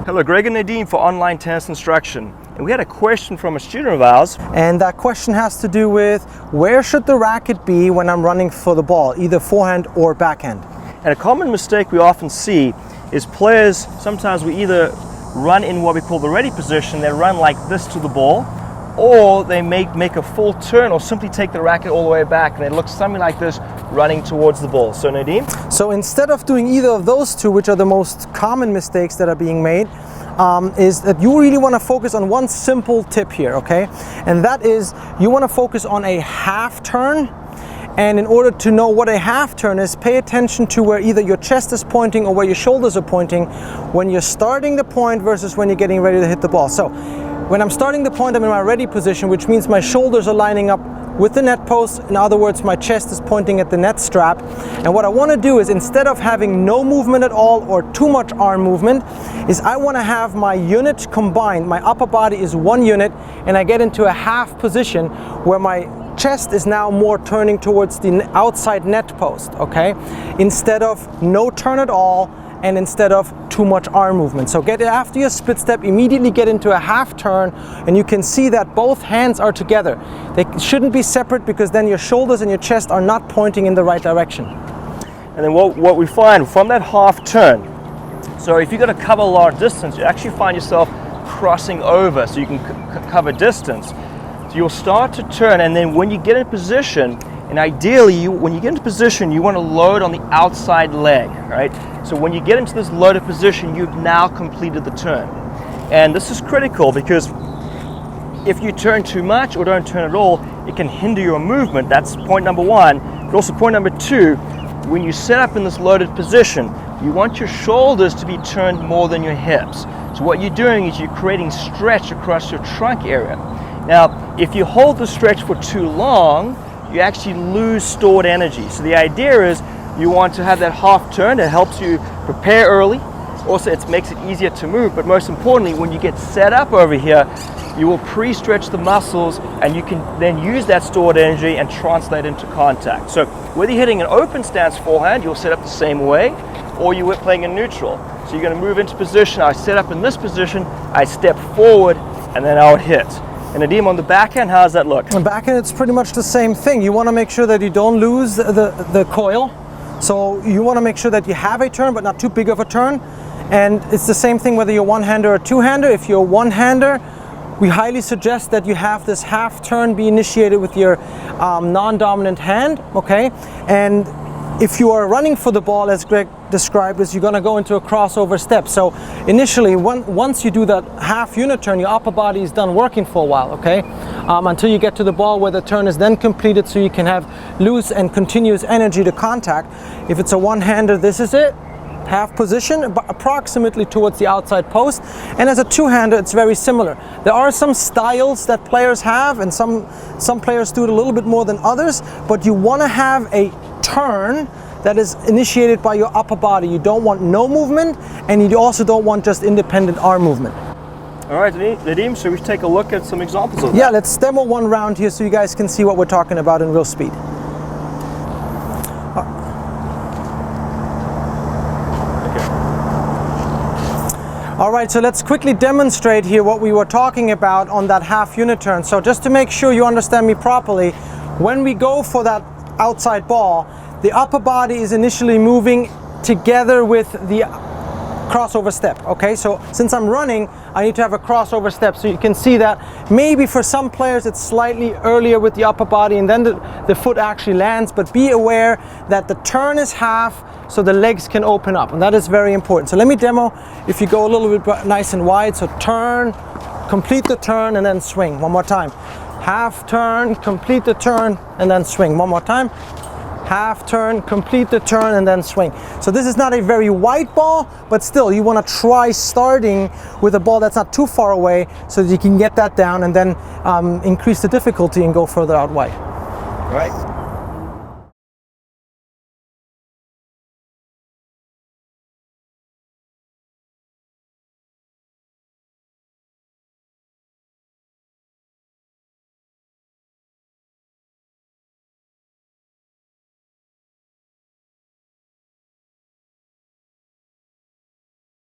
Hello, Gregg and Nadim for Online Tennis Instruction. And we had a question from a student of ours. And that question has to do with where should the racket be when I'm running for the ball, either forehand or backhand. And a common mistake we often see is players, sometimes we either run in what we call the ready position, they run like this to the ball, or they make a full turn or simply take the racket all the way back and it looks something like this running towards the ball. So Nadim? So instead of doing either of those two, which are the most common mistakes that are being made, is that you really want to focus on one simple tip here, okay? And that is you want to focus on a half turn. And in order to know what a half turn is, pay attention to where either your chest is pointing or where your shoulders are pointing when you're starting the point versus when you're getting ready to hit the ball. So when I'm starting the point, I'm in my ready position, which means my shoulders are lining up with the net post. In other words, my chest is pointing at the net strap. And what I want to do is, instead of having no movement at all or too much arm movement, is I want to have my units combined. My upper body is one unit and I get into a half position where my chest is now more turning towards the outside net post, okay? Instead of no turn at all and instead of too much arm movement. So after your split step, immediately get into a half turn, and you can see that both hands are together. They shouldn't be separate because then your shoulders and your chest are not pointing in the right direction. And then what we find from that half turn, so if you're going to cover a large distance, you actually find yourself crossing over so you can cover distance. So you'll start to turn, and then when you get in position, and ideally, when you get into position, you want to load on the outside leg, right? So when you get into this loaded position, you've now completed the turn. And this is critical because if you turn too much or don't turn at all, it can hinder your movement. That's point number one. But also point number two, when you set up in this loaded position, you want your shoulders to be turned more than your hips. So what you're doing is you're creating stretch across your trunk area. Now, if you hold the stretch for too long, you actually lose stored energy. So the idea is you want to have that half turn that helps you prepare early. Also, it makes it easier to move, but most importantly, when you get set up over here, you will pre-stretch the muscles and you can then use that stored energy and translate into contact. So whether you're hitting an open stance forehand, you'll set up the same way, or you're playing in neutral. So you're going to move into position. I set up in this position, I step forward, and then I would hit. And Nadim, on the backhand, how does that look? On the backhand, it's pretty much the same thing. You want to make sure that you don't lose the coil. So you want to make sure that you have a turn, but not too big of a turn. And it's the same thing whether you're one-hander or two-hander. If you're one-hander, we highly suggest that you have this half turn be initiated with your non-dominant hand, okay? And if you are running for the ball, as Gregg described, is you're going to go into a crossover step. So initially, once you do that half unit turn, your upper body is done working for a while, okay? Until you get to the ball where the turn is then completed so you can have loose and continuous energy to contact. If it's a one-hander, this is it. Half position, approximately towards the outside post. And as a two-hander, it's very similar. There are some styles that players have, and some players do it a little bit more than others, but you want to have a turn that is initiated by your upper body. You don't want no movement, and you also don't want just independent arm movement. All right, Nadim, so we take a look at some examples of that. Yeah, let's demo one round here so you guys can see what we're talking about in real speed. All right, so let's quickly demonstrate here what we were talking about on that half unit turn. So just to make sure you understand me properly, when we go for that outside ball, the upper body is initially moving together with the crossover step, okay? So since I'm running, I need to have a crossover step. So you can see that maybe for some players it's slightly earlier with the upper body and then the foot actually lands, but be aware that the turn is half so the legs can open up, and that is very important. So let me demo if you go a little bit nice and wide. So turn, complete the turn, and then swing. One more time. Half turn, complete the turn, and then swing. One more time. Half turn, complete the turn, and then swing. So this is not a very wide ball, but still you want to try starting with a ball that's not too far away so that you can get that down and then increase the difficulty and go further out wide. All right.